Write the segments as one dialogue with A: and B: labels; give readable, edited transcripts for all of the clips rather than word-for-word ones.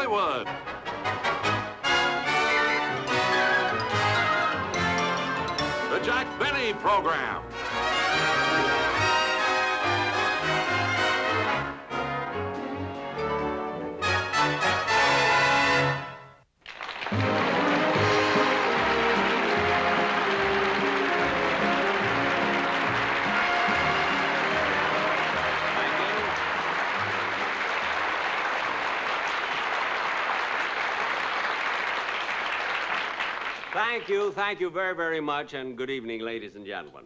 A: Hollywood. The Jack Benny Program.
B: Thank you very, very much, and good evening, ladies and gentlemen.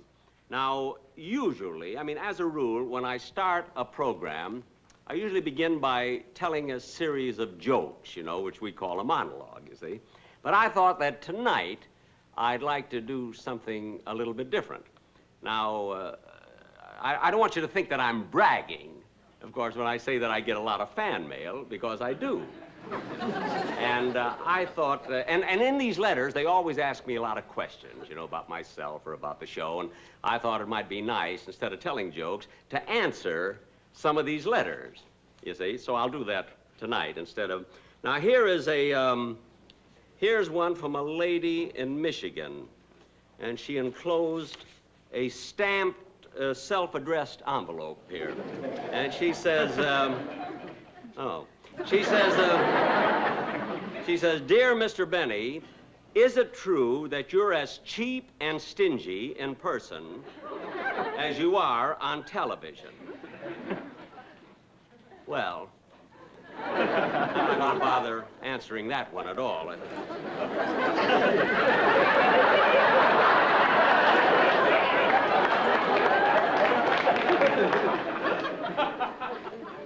B: Now, usually, as a rule, when I start a program, I usually begin by telling a series of jokes, which we call a monologue, you see. But I thought that tonight, I'd like to do something a little bit different. Now, I don't want you to think that I'm bragging, of course, when I say that I get a lot of fan mail, because I do. And I thought, and in these letters, they always ask me a lot of questions, about myself or about the show, and I thought it might be nice, instead of telling jokes, to answer some of these letters, you see. So I'll do that tonight instead of... Now, here's one from a lady in Michigan, and she enclosed a stamped, self-addressed envelope here. And she says, She says, "Dear Mr. Benny, is it true that you're as cheap and stingy in person as you are on television?" Well, I'm not going to bother answering that one at all.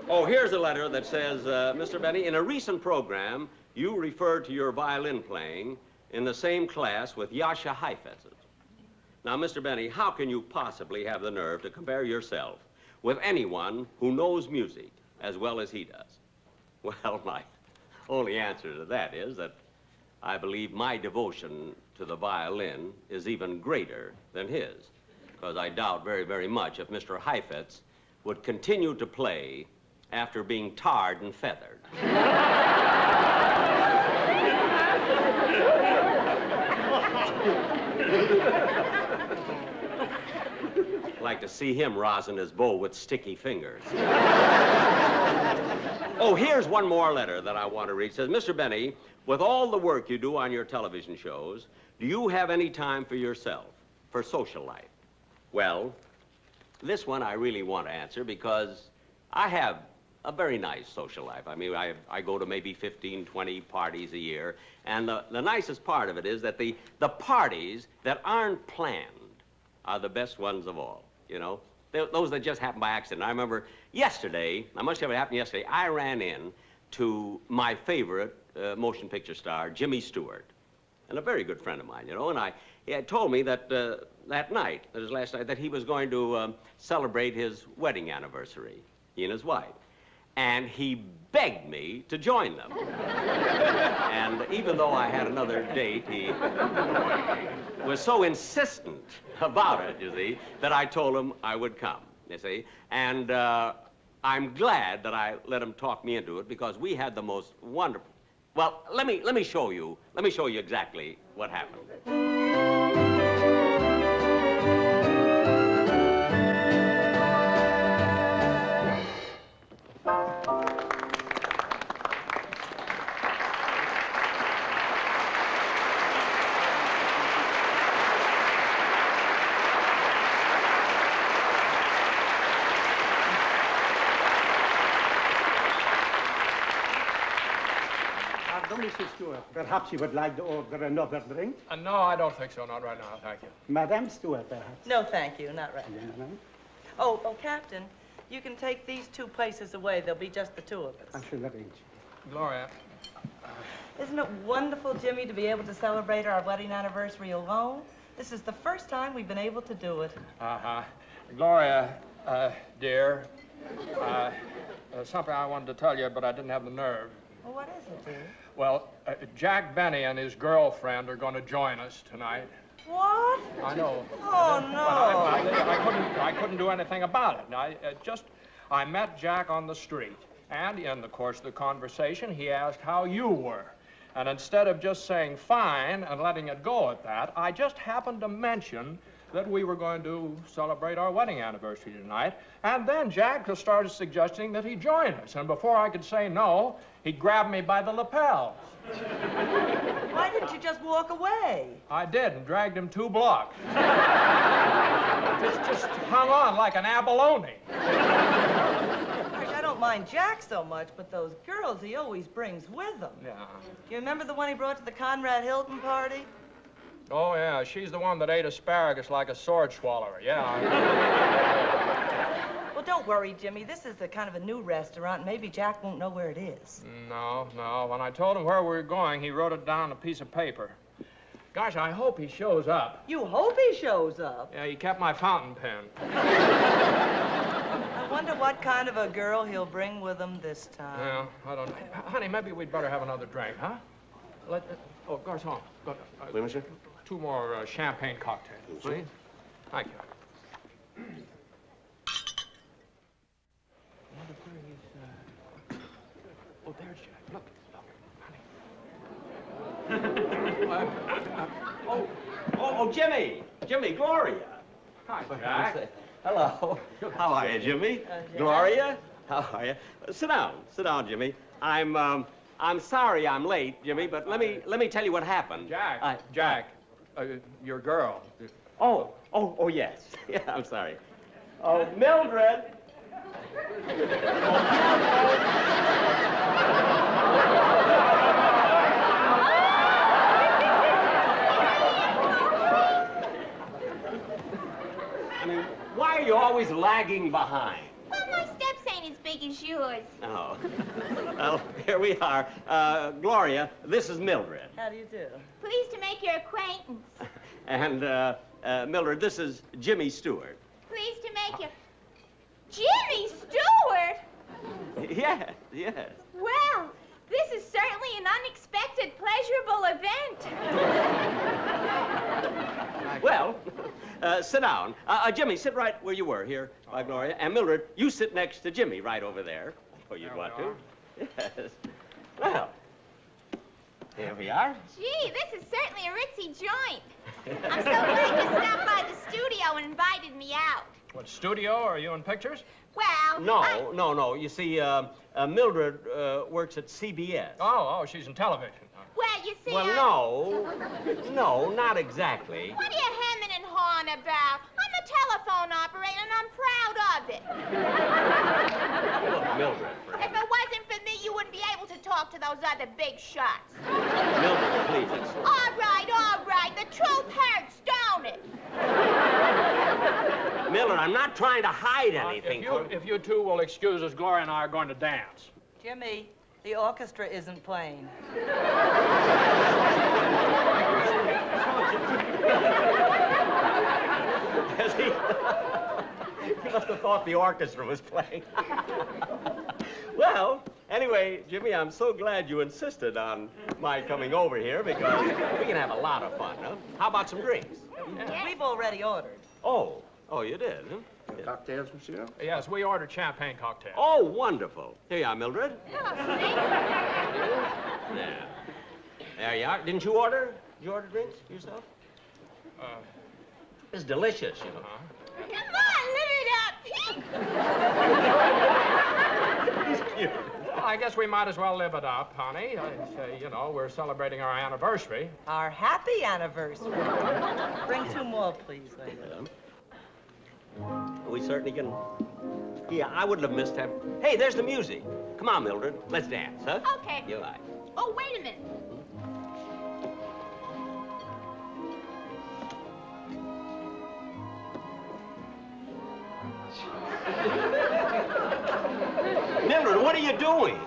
B: Oh, here's a letter that says, Mr. Benny, in a recent program, you referred to your violin playing in the same class with Jascha Heifetz's. Now, Mr. Benny, how can you possibly have the nerve to compare yourself with anyone who knows music as well as he does? Well, my only answer to that is that I believe my devotion to the violin is even greater than his, because I doubt very, very much if Mr. Heifetz would continue to play after being tarred and feathered. I'd like to see him rosin his bow with sticky fingers. Oh, here's one more letter that I want to read. It says, Mr. Benny, with all the work you do on your television shows, do you have any time for yourself, for social life? Well, this one I really want to answer because I have a very nice social life. I go to maybe 15, 20 parties a year, and the nicest part of it is that the parties that aren't planned are the best ones of all, those that just happen by accident. I remember yesterday, I must have it happened yesterday, I ran in to my favorite motion picture star, Jimmy Stewart, and a very good friend of mine, and he had told me that that night, that was last night, that he was going to celebrate his wedding anniversary, he and his wife. And he begged me to join them. And even though I had another date, he was so insistent about it, you see, that I told him I would come, you see. And I'm glad that I let him talk me into it, because we had the most wonderful... Well, let me show you exactly what happened.
C: Mr. Stewart, perhaps you would like to order another drink?
D: No, I don't think so. Not right now, thank you.
C: Madame Stewart, perhaps?
E: No, thank you. Not right now.
C: Yeah.
E: Oh, Captain, you can take these two places away. There'll be just the two of us.
C: I shall arrange.
D: Gloria.
E: Isn't it wonderful, Jimmy, to be able to celebrate our wedding anniversary alone? This is the first time we've been able to do it.
D: Gloria, dear, something I wanted to tell you, but I didn't have the nerve.
E: Well, what is it, dear?
D: Well, Jack Benny and his girlfriend are going to join us tonight.
E: What?
D: I know.
E: Oh, no.
D: I couldn't do anything about it. I met Jack on the street. And in the course of the conversation, he asked how you were. And instead of just saying fine and letting it go at that, I just happened to mention that we were going to celebrate our wedding anniversary tonight. And then Jack just started suggesting that he join us. And before I could say no, he grabbed me by the lapels.
E: Why didn't you just walk away?
D: I did, and dragged him 2 blocks. just hung on like an abalone.
E: I don't mind Jack so much, but those girls he always brings with him.
D: Yeah.
E: You remember the one he brought to the Conrad Hilton party?
D: Oh, yeah, she's the one that ate asparagus like a sword swallower, yeah.
E: Well, don't worry, Jimmy. This is a kind of a new restaurant. Maybe Jack won't know where it is.
D: No. When I told him where we were going, he wrote it down on a piece of paper. Gosh, I hope he shows up.
E: You hope he shows up.
D: Yeah, he kept my fountain pen.
E: I wonder what kind of a girl he'll bring with him this time.
D: Yeah, I don't know. Honey, maybe we'd better have another drink, huh? Oh, Garçon,
B: Oui, monsieur?
D: 2 more champagne cocktails, please. Thank you. Oh, there's Jack. Look, honey.
B: Oh, Jimmy! Jimmy, Gloria!
D: Hi, Jack.
B: Hello. How are you, Jimmy? Gloria? How are you? Sit down, Jimmy. I'm sorry I'm late, Jimmy, but let me tell you what happened.
D: Jack, your girl.
B: Oh, yes. Yeah, I'm sorry. Oh, Mildred! I mean, why are you always lagging behind?
F: Well, my steps ain't as big as yours.
B: Oh. Well, here we are. Gloria, this is Mildred.
E: How do you do?
F: Pleased to make your acquaintance.
B: And, Mildred, this is Jimmy Stewart.
F: Pleased to make your... Jimmy Stewart?
B: Yes.
F: Well, this is certainly an unexpected, pleasurable event.
B: Well, sit down. Jimmy, sit right where you were here by Gloria. And Mildred, you sit next to Jimmy right over there. Oh, you'd want to? Yes. Well, here we are.
F: Gee, this is certainly a ritzy joint. I'm so glad you stopped by the studio and invited me out.
D: What, studio? Are you in pictures?
F: Well,
B: No. You see, Mildred works at CBS.
D: Oh, she's in television.
F: well, you see,
B: Well, no, not exactly.
F: What are you hemming and hawing about? I'm a telephone operator, and I'm proud of it.
B: Look, Mildred,
F: If it wasn't for me, you wouldn't be able to talk to those other big shots.
B: Mildred, please.
F: All right. The truth hurts, don't it?
B: Mildred, I'm not trying to hide anything.
D: If you two will excuse us, Gloria and I are going to dance.
E: Jimmy, the orchestra isn't playing.
B: He must have thought the orchestra was playing. Well, anyway, Jimmy, I'm so glad you insisted on my coming over here because we can have a lot of fun, huh? How about some drinks?
F: Yes.
E: We've already ordered.
B: Oh, you did, huh? Yeah.
G: Cocktails, monsieur?
D: Yes, we ordered champagne cocktails.
B: Oh, wonderful. Here you are, Mildred.
F: Oh, thank
B: Yeah. There you are. Didn't you order? Did you order drinks yourself? It's delicious, you know.
F: you. Come on, live it up.
B: He's cute.
D: Well, I guess we might as well live it up, honey. I'd say, we're celebrating our anniversary.
E: Our happy anniversary. Bring 2 more, please, lady.
B: We certainly can. Yeah, I wouldn't have missed having. Hey, there's the music. Come on, Mildred. Let's dance, huh?
F: Okay.
B: You like.
F: Oh, wait a minute.
B: Mildred, what are you doing?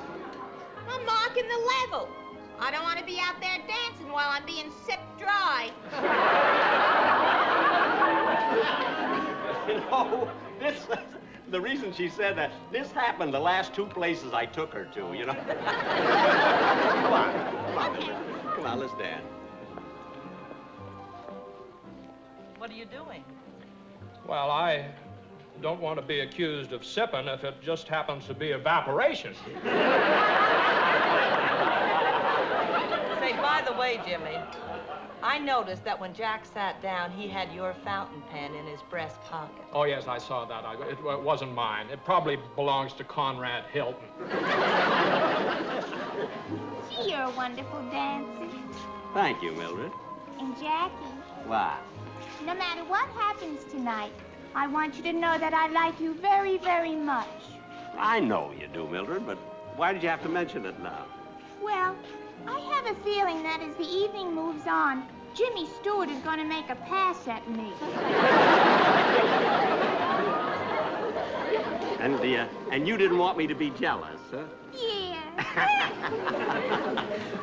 F: I'm marking the level. I don't want to be out there dancing while I'm being sipped dry.
B: The reason she said that, this happened the last 2 places I took her to, you know. Come on, Mildred. Come on, let's dance.
E: What are you doing?
D: Well, I don't want to be accused of sipping if it just happens to be evaporation.
E: Say, by the way, Jimmy, I noticed that when Jack sat down, he had your fountain pen in his breast pocket.
D: Oh, yes, I saw that. It wasn't mine. It probably belongs to Conrad Hilton.
F: Gee, you're a wonderful dancer.
B: Thank you, Mildred.
F: And Jackie,
B: Why?
F: no matter what happens tonight, I want you to know that I like you very, very much.
B: I know you do, Mildred, but why did you have to mention it now?
F: Well, I have a feeling that as the evening moves on, Jimmy Stewart is going to make a pass at me.
B: And you didn't want me to be jealous, huh?
F: Yeah.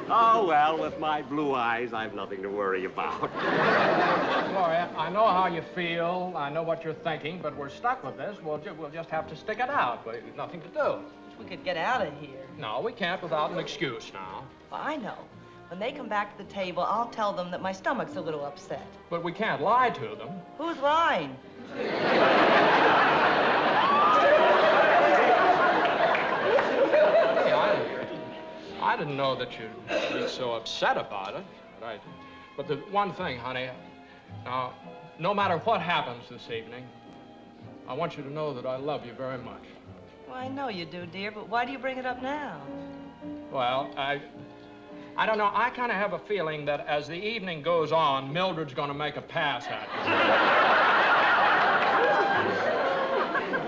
B: Oh, well, with my blue eyes, I've nothing to worry about.
D: Gloria, I know how you feel. I know what you're thinking, but we're stuck with this. We'll just have to stick it out. There's nothing to do.
E: We could get out of here.
D: No, we can't without an excuse now.
E: Well, I know. When they come back to the table, I'll tell them that my stomach's a little upset.
D: But we can't lie to them.
E: Who's lying?
D: I didn't know that you'd be so upset about it. But the one thing, honey, now, no matter what happens this evening, I want you to know that I love you very much.
E: Well, I know you do, dear, but why do you bring it up now?
D: Well, I don't know. I kind of have a feeling that as the evening goes on, Mildred's going to make a pass at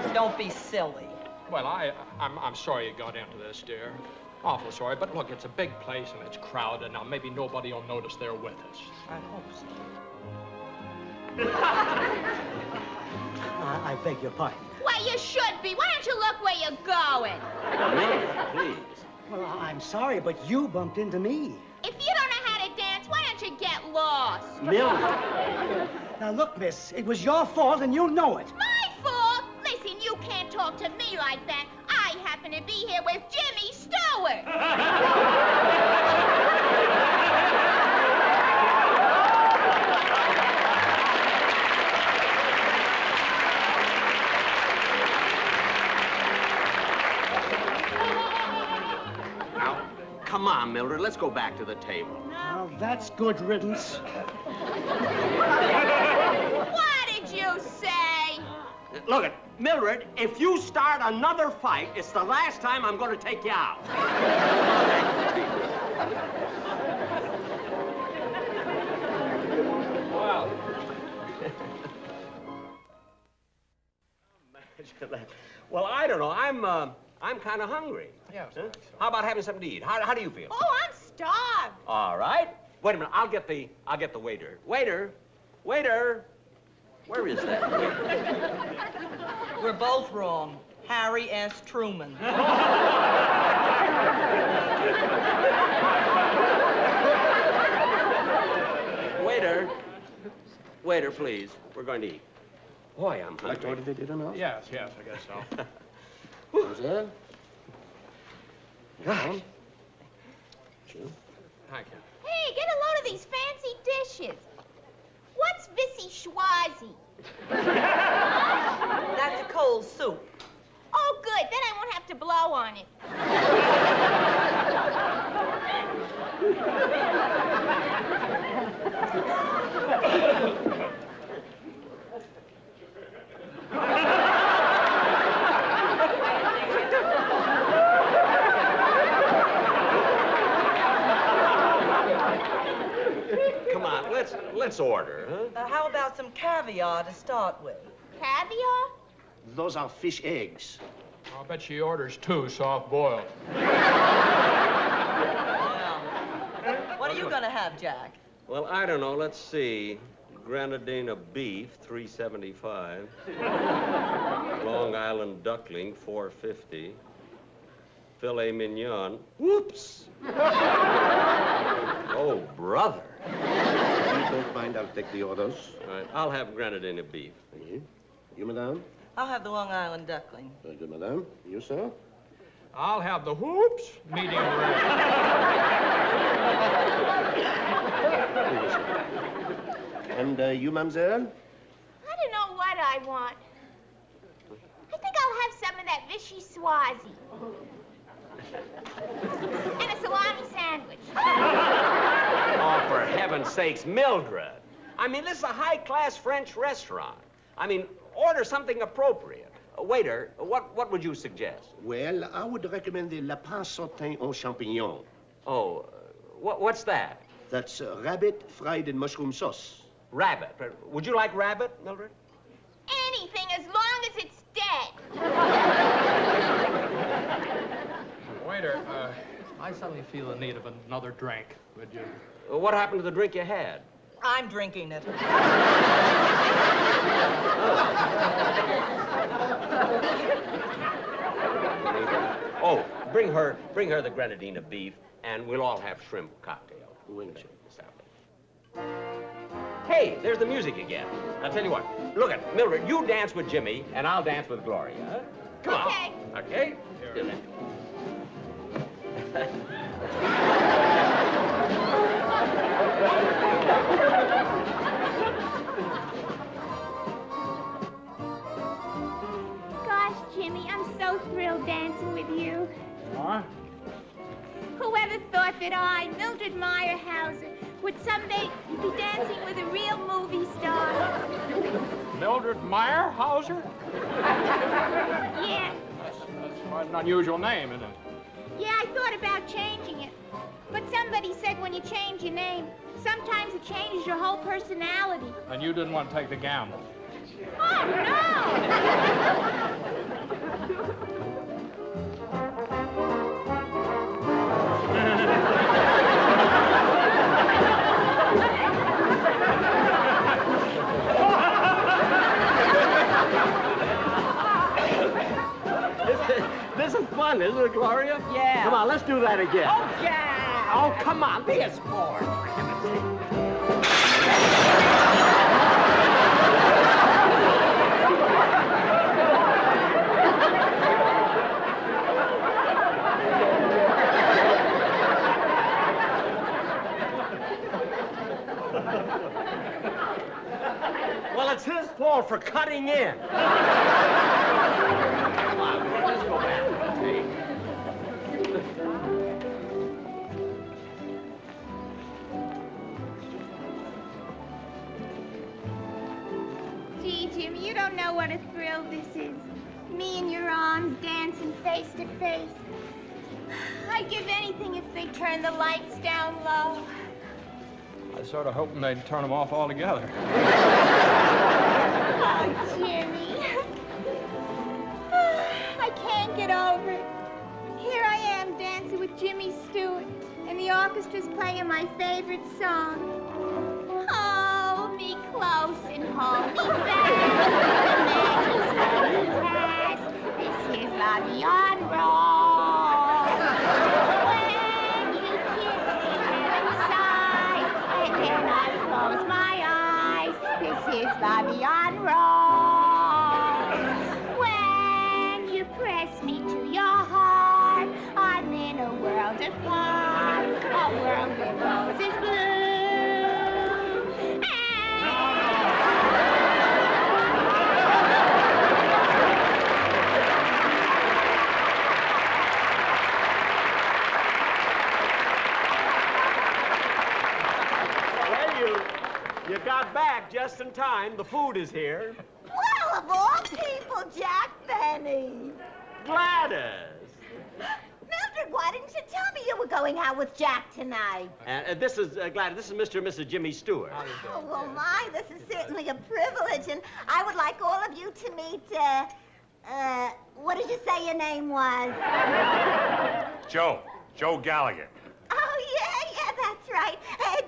E: you. Don't be silly.
D: Well, I'm sorry you got into this, dear. Awful sorry, but look, it's a big place and it's crowded. Now, maybe nobody will notice they're with us.
E: I hope so.
C: I beg your pardon.
F: Why, you should be. Why don't you look where you're going?
B: Mildred, please.
C: Well, I'm sorry, but you bumped into me.
F: If you don't know how to dance, why don't you get lost?
B: Mildred.
C: Now, look, miss, it was your fault, and you know it.
F: My fault? Listen, you can't talk to me like that. I happen to be here with Jimmy Stewart.
B: Now, come on, Mildred, let's go back to the table.
C: Well, that's good riddance.
F: What did you say?
B: Look, Mildred, if you start another fight, it's the last time I'm going to take you out.
D: Well,
B: well, I don't know. I'm kind of hungry.
D: yes.
B: Huh? How about having something to eat? How do you feel?
F: Oh, I'm starved.
B: All right. Wait a minute. I'll get the waiter. Waiter. Where is that waiter?
E: We're both wrong. Harry S. Truman.
B: Waiter, please. We're going to eat. Boy, I'm hungry.
G: I told you they did enough.
D: Yes, I guess so.
G: Who's that?
B: Gosh.
D: Thank you.
F: Hey, get a load of these fancy dishes. What's Vissy Schwazi?
E: That's a cold soup.
F: Oh, good. Then I won't have to blow on it.
B: Come on, let's order, huh?
E: How about some caviar to start with?
F: Caviar?
G: Those are fish eggs.
D: I'll bet she orders 2 soft-boiled.
E: Yeah. What are you gonna have, Jack?
B: Well, I don't know. Let's see. Grenadina beef, $3.75. Long Island duckling, $4.50. Filet mignon. Whoops! Oh, brother.
G: Please don't mind, I'll take the orders.
B: All right, I'll have grenadina beef.
G: Thank you. You, madame?
E: I'll have the Long Island duckling.
G: Very good, madame. You, sir?
D: I'll have the whoops medium rare.
G: And you, mademoiselle?
F: I don't know what I want. some of that Vichy Swazi. And a salami sandwich.
B: Oh, for heaven's sakes, Mildred. I mean, this is a high-class French restaurant. I mean, order something appropriate. Waiter, what would you suggest?
G: Well, I would recommend the lapin sauté aux champignons.
B: Oh, what's that?
G: That's rabbit fried in mushroom sauce.
B: Rabbit. Would you like rabbit, Mildred?
F: Anything as long as it's dead.
D: Waiter, I suddenly feel the need of another drink. Would you?
B: What happened to the drink you had?
E: I'm drinking it.
B: Oh, bring her the grenadine of beef, and we'll all have shrimp cocktail. Hey, there's the music again. I'll tell you what. Look at Mildred. You dance with Jimmy, and I'll dance with Gloria. Come on.
F: Okay.
B: Okay. Do that.
F: Gosh, Jimmy, I'm so thrilled dancing with you.
C: Huh?
F: Whoever thought that I, Mildred Meyerhauser, would someday be dancing with a real movie star?
D: Mildred Meyerhauser?
F: Yeah.
D: That's quite an unusual name, isn't it?
F: Yeah, I thought about changing it. But somebody said when you change your name, sometimes it changes your whole personality.
D: And you didn't want to take the gamble.
F: Oh, no!
B: This is fun, isn't it, Gloria?
E: Yeah.
B: Come on, let's do that again.
E: Oh, yeah.
B: Oh, come on, be a sport. For heaven's sake. Well, it's his fault for cutting in. Come on, let's go back. Okay.
F: Gee, Jimmy, you don't know what a thrill this is. Me in your arms, dancing face to face. I'd give anything if they turned the lights down low.
D: I was sort of hoping they'd turn them off altogether.
F: Oh, Jimmy. I can't get over it. Here I am dancing with Jimmy Stewart, and the orchestra's playing my favorite song. Hold me close and hold me fast. This is La Vie en Rose. When you kiss me inside, and then I close my eyes. This is La Vie en Rose. When you press me to your heart, I'm in a world apart, a world where roses bloom.
B: Well, you got back just in time. The food is here.
H: Well, of all people, Jack Benny.
B: Gladys.
H: Mildred, why didn't you tell me you were going out with Jack tonight?
B: This is Gladys. This is Mr. and Mrs. Jimmy Stewart.
H: Oh, well, my, this is certainly a privilege, and I would like all of you to meet, what did you say your name was?
A: Joe Gallagher.
H: Oh, yeah, that's right.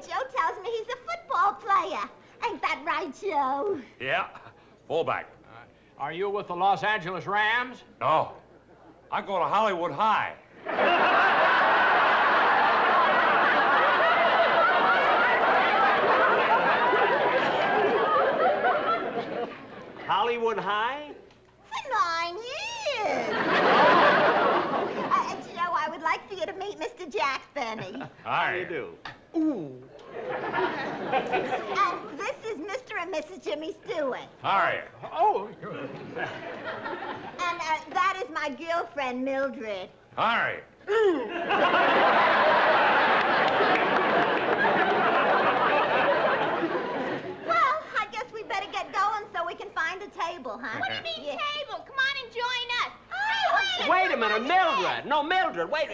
H: Joe tells me he's a football player. Ain't that right, Joe?
A: Yeah, fullback.
D: Are you with the Los Angeles Rams?
A: No, I go to Hollywood High.
B: Hollywood High?
H: For 9 years. Joe, I would like for you to meet Mr. Jack Benny.
B: How do you do?
H: And this is Mr. and Mrs. Jimmy Stewart.
A: How are you?
D: Oh,
H: And that is my girlfriend, Mildred.
A: How are you?
H: Well, I guess we better get going so we can find a table, huh?
F: What do you mean table? Come on and join us.
B: Wait a minute, Mildred. No, Mildred, wait.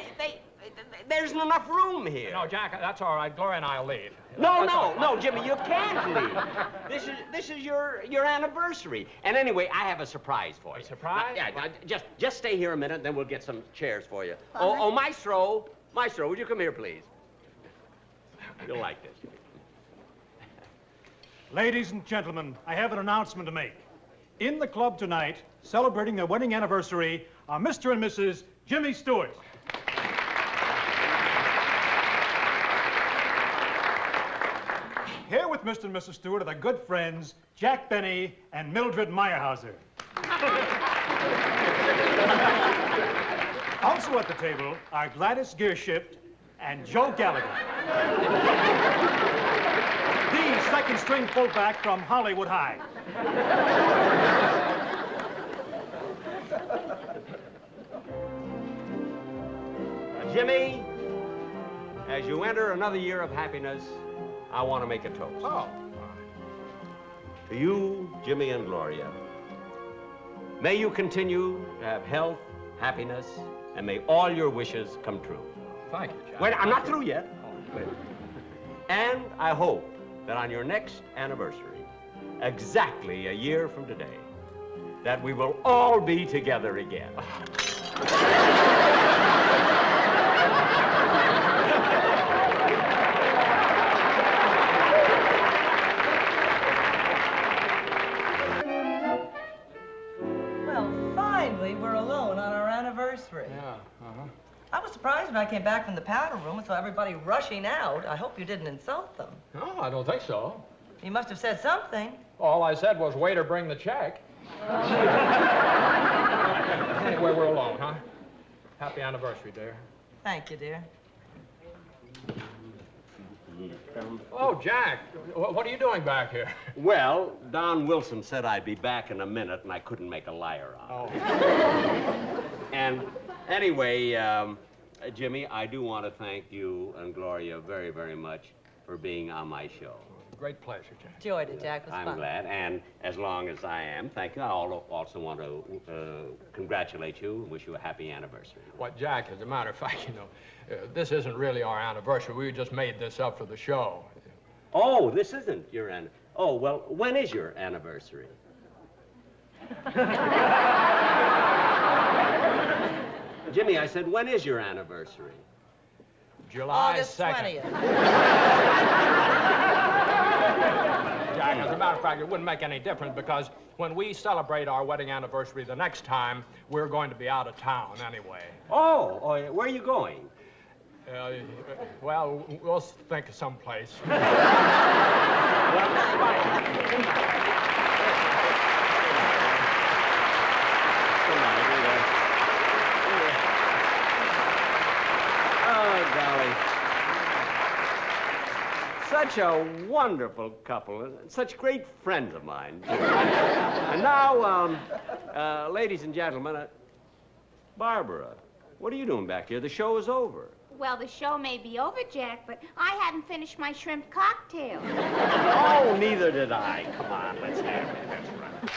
B: There isn't enough room here.
D: no, Jack, that's all right. Gloria and I'll leave.
B: No, Jimmy, you can't leave. This is your anniversary. And anyway, I have a surprise for you.
D: A surprise?
B: Just stay here a minute, then we'll get some chairs for you. Oh, Maestro, would you come here, please? You'll like this.
I: Ladies and gentlemen, I have an announcement to make. In the club tonight, celebrating their wedding anniversary, are Mr. and Mrs. Jimmy Stewart. Here with Mr. and Mrs. Stewart are their good friends, Jack Benny and Mildred Meyerhauser. Also at the table are Gladys Gearshift and Joe Gallagher. The second string fullback from Hollywood High.
B: Jimmy, as you enter another year of happiness, I want to make a toast.
D: Oh.
B: To you, Jimmy and Gloria, may you continue to have health, happiness, and may all your wishes come true.
D: Thank you, Jack.
B: Wait, I'm not through yet. Wait. And I hope that on your next anniversary, exactly a year from today, that we will all be together again.
E: Well, finally, we're alone on our anniversary.
D: Yeah,
E: I was surprised when I came back from the powder room and saw everybody rushing out. I hope you didn't insult them.
D: No, I don't think so.
E: You must have said something.
D: All I said was, waiter, bring the check. Anyway, we're alone, huh? Happy anniversary, dear.
E: Thank you, dear.
D: Oh, Jack, what are you doing back here?
B: Well, Don Wilson said I'd be back in a minute, and I couldn't make a liar on it. And anyway, Jimmy, I do want to thank you and Gloria very, very much for being on my show.
D: Great pleasure, Jack.
E: Enjoyed it, Jack. It was
B: I'm
E: fun.
B: glad, and as long as I am, thank you. I also want to congratulate you and wish you a happy anniversary.
D: Well, Jack, as a matter of fact, this isn't really our anniversary. We just made this up for the show.
B: Oh, this isn't your Oh, well, when is your anniversary? Jimmy, I said, when is your anniversary?
D: July
E: August
D: 2nd.
E: 20th.
D: Jack, as a matter of fact, it wouldn't make any difference because when we celebrate our wedding anniversary the next time, we're going to be out of town anyway.
B: Oh, where are you going?
D: Well, we'll think of some place.
B: Oh, golly. Such a wonderful couple. Such great friends of mine. And now, ladies and gentlemen, Barbara, what are you doing back here? The show is over.
F: Well, the show may be over, Jack, but I hadn't finished my shrimp cocktail.
B: Oh, neither did I. Come on, let's have it. That's right.